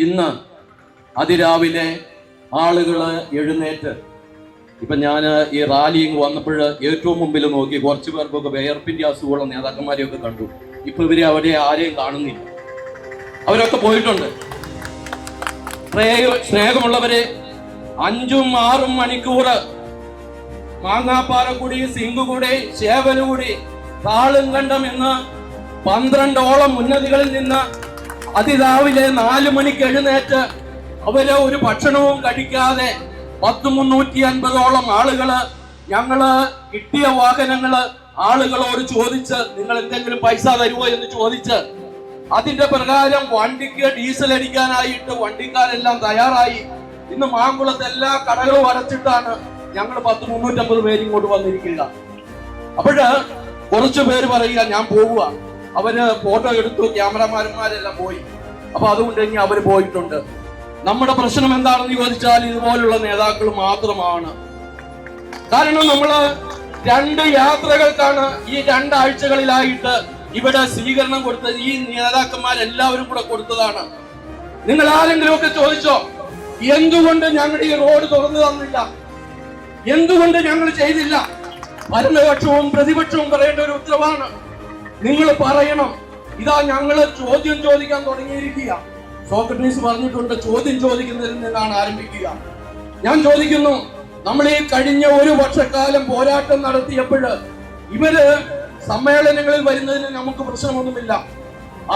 ഇന്ന് അതിരാവിലെ ആളുകൾ എഴുന്നേറ്റ് ഇപ്പം ഞാൻ ഈ റാലിങ് വന്നപ്പോൾ ഏറ്റവും മുമ്പിൽ നോക്കി കുറച്ച് പേർക്കൊക്കെ വിയർപ്പിൻ്റെ അസുഖമുള്ള നേതാക്കന്മാരെയൊക്കെ കണ്ടു. ഇപ്പൊ ഇവരെ അവിടെ ആരെയും കാണുന്നില്ല, അവരൊക്കെ പോയിട്ടുണ്ട്. സ്നേഹമുള്ളവരെ, 5-6 മണിക്കൂർ മാങ്ങാപ്പാറക്കുടി, സിംഗുകുടി, ശേവലുകുടി, താളുംകണ്ടം എന്ന് 12ഓളം ഉന്നതികളിൽ നിന്ന് അതിരാവിലെ 4 മണിക്ക് എഴുന്നേറ്റ് അവര് ഒരു ഭക്ഷണവും കഴിക്കാതെ 350ഓളം ആളുകള് ഞങ്ങള് കിട്ടിയ വാഹനങ്ങള് ആളുകളോട് ചോദിച്ച് നിങ്ങൾ എന്തെങ്കിലും പൈസ തരുമോ എന്ന് ചോദിച്ച് അതിന്റെ പ്രകാരം വണ്ടിക്ക് ഡീസൽ അടിക്കാനായിട്ട് വണ്ടിക്കാരെല്ലാം തയ്യാറായി. ഇന്ന് മാങ്കുളത്ത് എല്ലാ കടകളും അടച്ചിട്ടാണ് ഞങ്ങൾ 350 പേര് ഇങ്ങോട്ട് വന്നിരിക്കുക. അപ്പോഴ് കുറച്ചു പേര് പറയുക ഞാൻ പോവുക, അവര് ഫോട്ടോ എടുത്തു, ക്യാമറമാന്മാരെല്ലാം പോയി. അപ്പൊ അതുകൊണ്ട് ഇനി അവര് പോയിട്ടുണ്ട്. നമ്മുടെ പ്രശ്നം എന്താണെന്ന് ചോദിച്ചാൽ ഇതുപോലുള്ള നേതാക്കൾ മാത്രമാണ്. കാരണം നമ്മള് 2 യാത്രകൾക്കാണ് ഈ 2 ആഴ്ചകളിലായിട്ട് ഇവിടെ സ്വീകരണം കൊടുത്തത്. ഈ നേതാക്കന്മാരെല്ലാവരും കൂടെ കൊടുത്തതാണ്. നിങ്ങൾ ആരെങ്കിലും ഒക്കെ ചോദിച്ചോ എന്തുകൊണ്ട് ഞങ്ങൾ ഈ റോഡ് തുറന്നു തന്നില്ല, എന്തുകൊണ്ട് ഞങ്ങൾ ചെയ്തില്ല? ഭരണപക്ഷവും പ്രതിപക്ഷവും പറയേണ്ട ഒരു ഉത്തരവാണ്. നിങ്ങൾ പറയണം. ഇതാ ഞങ്ങൾ ചോദ്യം ചോദിക്കാൻ തുടങ്ങിയിരിക്കുക. സോക്രട്ടീസ് പറഞ്ഞിട്ടുണ്ട്, ചോദ്യം ചോദിക്കുന്നതിൽ നിന്നാണ് ആരംഭിക്കുക. ഞാൻ ചോദിക്കുന്നു, നമ്മൾ ഈ കഴിഞ്ഞ 1 വർഷക്കാലം പോരാട്ടം നടത്തിയപ്പോൾ ഇവര് സമ്മേളനങ്ങളിൽ വരുന്നതിന് നമുക്ക് പ്രശ്നമൊന്നുമില്ല,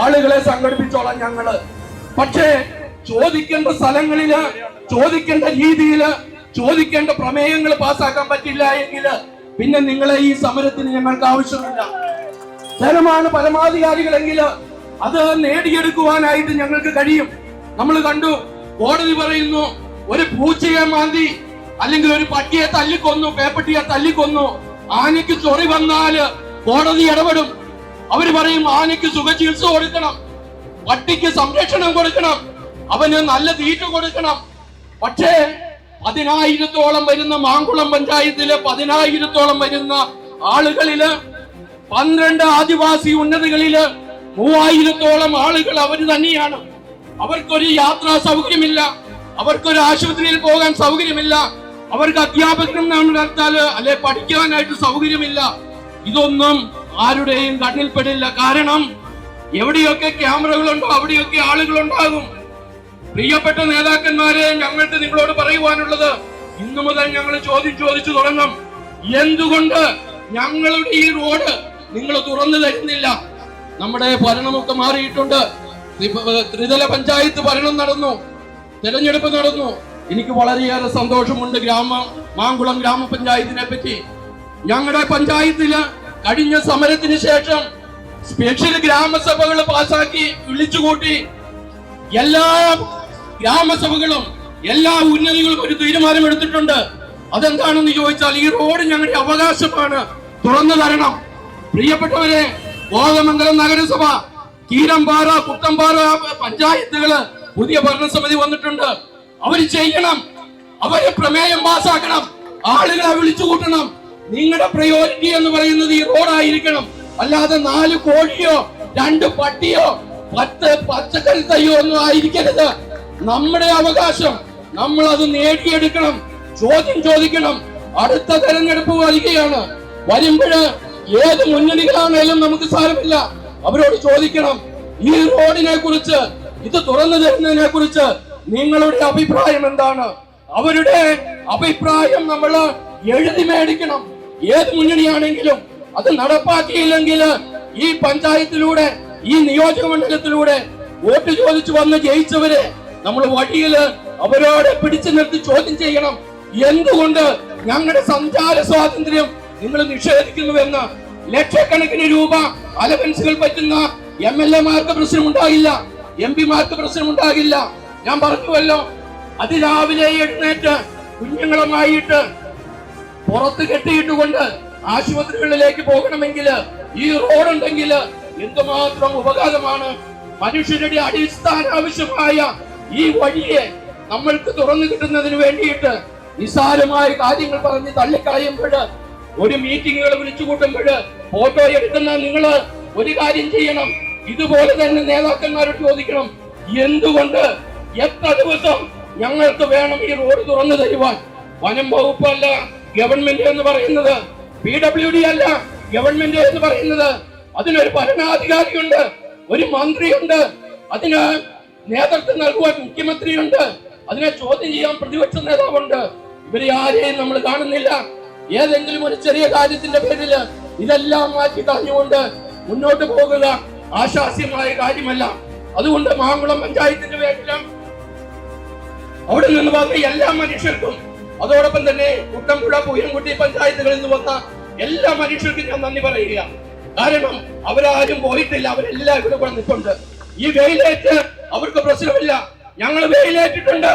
ആളുകളെ സംഘടിപ്പിച്ചോളാം ഞങ്ങള്. പക്ഷേ ചോദിക്കേണ്ട സ്ഥലങ്ങളില്, ചോദിക്കേണ്ട രീതിയില്, ചോദിക്കേണ്ട പ്രമേയങ്ങൾ പാസ്സാക്കാൻ പറ്റില്ല എങ്കിൽ പിന്നെ നിങ്ങളെ ഈ സമരത്തിന് ഞങ്ങൾക്ക് ആവശ്യമില്ല. ജനമാണ് പരമാധികാരികളെങ്കിൽ അത് നേടിയെടുക്കുവാനായിട്ട് ഞങ്ങൾക്ക് കഴിയും. നമ്മൾ കണ്ടു, കോടതി പറയുന്നു ഒരു പൂച്ചയെ മാന്തി അല്ലെങ്കിൽ ഒരു പട്ടിയെ തല്ലിക്കൊന്നു, പേപ്പട്ടിയെ തല്ലിക്കൊന്നു, ആനയ്ക്ക് ചൊറി വന്നാല് കോടതി ഇടപെടും. അവര് പറയും ആനയ്ക്ക് സുഖചികിത്സ കൊടുക്കണം, പട്ടിക്ക് സംരക്ഷണം കൊടുക്കണം, അവന് നല്ല തീറ്റ കൊടുക്കണം. പക്ഷേ 10,000-ഓളം വരുന്ന മാങ്കുളം പഞ്ചായത്തിലെ 10,000-ഓളം വരുന്ന ആളുകളില് 12 ആദിവാസി ഉന്നതികളില് 3,000-ഓളം ആളുകൾ അവര് തന്നെയാണ്. അവർക്കൊരു യാത്രാ സൗകര്യമില്ല, അവർക്കൊരു ആശുപത്രിയിൽ പോകാൻ സൗകര്യമില്ല, അവർക്ക് അധ്യാപനം നടത്താല് അല്ലെ പഠിക്കാനായിട്ട് സൗകര്യമില്ല. ഇതൊന്നും ആരുടെയും കണ്ണിൽപ്പെടില്ല. കാരണം എവിടെയൊക്കെ ക്യാമറകളുണ്ടോ അവിടെയൊക്കെ ആളുകളുണ്ടാകും. പ്രിയപ്പെട്ട നേതാക്കന്മാരെ, ഞങ്ങൾക്ക് നിങ്ങളോട് പറയുവാനുള്ളത്, ഇന്നു മുതൽ ഞങ്ങൾ ചോദിച്ചു തുടങ്ങും. എന്തുകൊണ്ട് ഞങ്ങളുടെ ഈ റോഡ് നിങ്ങൾ തുറന്നു തരുന്നില്ല? നമ്മുടെ ഭരണമൊക്കെ മാറിയിട്ടുണ്ട്. ത്രിതല പഞ്ചായത്ത് ഭരണം നടന്നു, തെരഞ്ഞെടുപ്പ് നടന്നു. എനിക്ക് വളരെയേറെ സന്തോഷമുണ്ട് മാങ്കുളം ഗ്രാമപഞ്ചായത്തിനെ പറ്റി. ഞങ്ങളുടെ പഞ്ചായത്തില് കഴിഞ്ഞ സമരത്തിന് ശേഷം സ്പെഷ്യൽ ഗ്രാമസഭകൾ പാസാക്കി വിളിച്ചുകൂട്ടി. എല്ലാ ഗ്രാമസഭകളും എല്ലാ ഉന്നതികളും ഒരു തീരുമാനമെടുത്തിട്ടുണ്ട്. അതെന്താണെന്ന് ചോദിച്ചാൽ ഈ റോഡ് ഞങ്ങളുടെ അവകാശമാണ്, തുറന്നു തരണം. പ്രിയപ്പെട്ടവരെ, കോതമംഗലം നഗരസഭ, കീരമ്പാറ, കുട്ടമ്പാറ പഞ്ചായത്തുകള് പുതിയ ഭരണസമിതി വന്നിട്ടുണ്ട്. അവര് ചെയ്യണം, അവര് പ്രമേയം പാസ്സാക്കണം, ആളുകളെ വിളിച്ചു കൂട്ടണം. നിങ്ങളുടെ പ്രയോറിറ്റി എന്ന് പറയുന്നത് ഈ റോഡായിരിക്കണം. അല്ലാതെ 4 കോഴിയോ 2 പട്ടിയോ 10 പച്ചക്കറി തയ്യോ ഒന്നും ആയിരിക്കരുത്. നമ്മുടെ അവകാശം നമ്മൾ അത് നേടിയെടുക്കണം, ചോദ്യം ചോദിക്കണം. അടുത്ത തെരഞ്ഞെടുപ്പ് വരികയാണ്. വരുമ്പോഴ് ഏത് മുന്നണികളാണേലും നമുക്ക് സാരമില്ല, അവരോട് ചോദിക്കണം ഈ റോഡിനെ കുറിച്ച്, ഇത് തുറന്നു തരുന്നതിനെ കുറിച്ച് നിങ്ങളുടെ അഭിപ്രായം എന്താണ്? അവരുടെ അഭിപ്രായം നമ്മൾ എഴുതി മേടിക്കണം. ഏത് മുന്നണിയാണെങ്കിലും അത് നടപ്പാക്കിയില്ലെങ്കിൽ ഈ പഞ്ചായത്തിലൂടെ, ഈ നിയോജക മണ്ഡലത്തിലൂടെ വോട്ട് ചോദിച്ചു വന്ന് ജയിച്ചവരെ നമ്മൾ വഴിയില് അവരോട് പിടിച്ചു നിർത്തി ചോദ്യം ചെയ്യണം. എന്തുകൊണ്ട് ഞങ്ങളുടെ സഞ്ചാര സ്വാതന്ത്ര്യം നിങ്ങൾ നിഷേധിക്കുന്നുവെന്ന്. ലക്ഷക്കണക്കിന് രൂപ അലവൻസുകൾ പറ്റുന്ന MLA-മാർക്ക് പ്രശ്നമുണ്ടാകില്ല, MP-മാർക്ക് പ്രശ്നമുണ്ടാകില്ല. ഞാൻ പറഞ്ഞുവല്ലോ, അതിരാവിലെ എഴുന്നേറ്റ് കുഞ്ഞുങ്ങളുമായിട്ട് പുറത്ത് കെട്ടിയിട്ടുകൊണ്ട് ആശുപത്രികളിലേക്ക് പോകണമെങ്കിൽ ഈ റോഡുണ്ടെങ്കിൽ എന്തുമാത്രം ഉപകാരമാണ്. മനുഷ്യരുടെ അടിസ്ഥാന ആവശ്യമായ ഈ വഴിയെ നമ്മൾക്ക് തുറന്നു കിട്ടുന്നതിന് വേണ്ടിയിട്ട് നിസ്സാരമായ കാര്യങ്ങൾ പറഞ്ഞ് തള്ളിക്കളയുമ്പോൾ, ഒരു മീറ്റിങ്ങുകൾ വിളിച്ചു കൂട്ടുമ്പോൾ ഫോട്ടോ എടുക്കുന്ന നിങ്ങൾ ഒരു കാര്യം ചെയ്യണം. ഇതുപോലെ തന്നെ നേതാക്കന്മാരോട് ചോദിക്കണം, എന്തുകൊണ്ട് എത്ര ദിവസം ഞങ്ങൾക്ക് വേണം ഈ റോഡ് തുറന്നു തരുവാൻ? വനം വകുപ്പല്ല ഗവൺമെന്റ് എന്ന് പറയുന്നത്, PWD അല്ല ഗവൺമെന്റ് എന്ന് പറയുന്നത്. അതിനൊരു ഭരണാധികാരിയുണ്ട്, ഒരു മന്ത്രിയുണ്ട്, അതിന് നേതൃത്വം നൽകുവാൻ മുഖ്യമന്ത്രിയുണ്ട്, അതിനെ ചോദ്യം ചെയ്യാൻ പ്രതിപക്ഷ നേതാവുണ്ട്. ഇവരെ ആരെയും നമ്മൾ കാണുന്നില്ല. ഏതെങ്കിലും ഒരു ചെറിയ കാര്യത്തിന്റെ പേരിൽ ഇതെല്ലാം മാറ്റി കളഞ്ഞുകൊണ്ട് മുന്നോട്ട് പോകുക ആശാസ്യമായ കാര്യമല്ല. അതുകൊണ്ട് മാങ്കുളം പഞ്ചായത്തിന്റെ പേരിലും അവിടെ നിന്ന് വന്ന എല്ലാ മനുഷ്യർക്കും, അതോടൊപ്പം തന്നെ കുട്ടമ്പുഴ പൂയംകുട്ടി പഞ്ചായത്തുകളിൽ നിന്ന് വന്ന എല്ലാ മനുഷ്യർക്കും ഞാൻ നന്ദി പറയുക. കാരണം അവരാരും പോയിട്ടില്ല, അവരെല്ലാം ഇവിടെ കൂടെ നിൽപ്പുണ്ട്. ഈ വെയിലേറ്റ് അവർക്ക് പ്രശ്നമില്ല. ഞങ്ങൾ വെയിലേറ്റിട്ടുണ്ട്,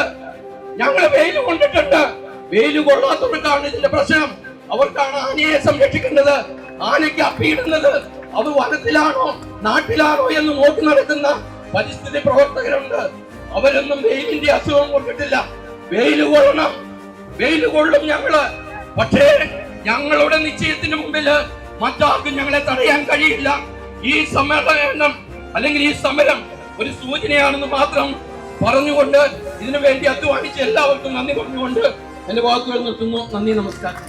ഞങ്ങൾ വെയിൽ കൊണ്ടിട്ടുണ്ട്. വെയിൽ കൊള്ളാത്തവർക്കാണ് ഇതിന്റെ പ്രശ്നം. അവർക്കാണ് ആനയെ സംരക്ഷിക്കേണ്ടത്, ആനയ്ക്ക് അപ്പിയിടുന്നത്. അത് വനത്തിലാണോ നാട്ടിലാണോ എന്ന് നോക്കി നടക്കുന്ന പരിസ്ഥിതി പ്രവർത്തകരുണ്ട്. അവരൊന്നും വെയിലിന്റെ അസുഖം കൊണ്ടിട്ടില്ല. വെയിൽ കൊള്ളണം, വെയിൽ കൊള്ളും ഞങ്ങള്. പക്ഷേ ഞങ്ങളുടെ നിശ്ചയത്തിന് മുമ്പിൽ മറ്റാർക്കും ഞങ്ങളെ തടയാൻ കഴിയില്ല. ഈ സമ്മേളനം അല്ലെങ്കിൽ ഈ സമരം ഒരു സൂചനയാണെന്ന് മാത്രം പറഞ്ഞുകൊണ്ട് ഇതിനു വേണ്ടി അധ്വാനിച്ച എല്ലാവർക്കും നന്ദി പറഞ്ഞുകൊണ്ട് എന്റെ വാക്കുകൾ നിർത്തുന്നു. നന്ദി, നമസ്കാരം.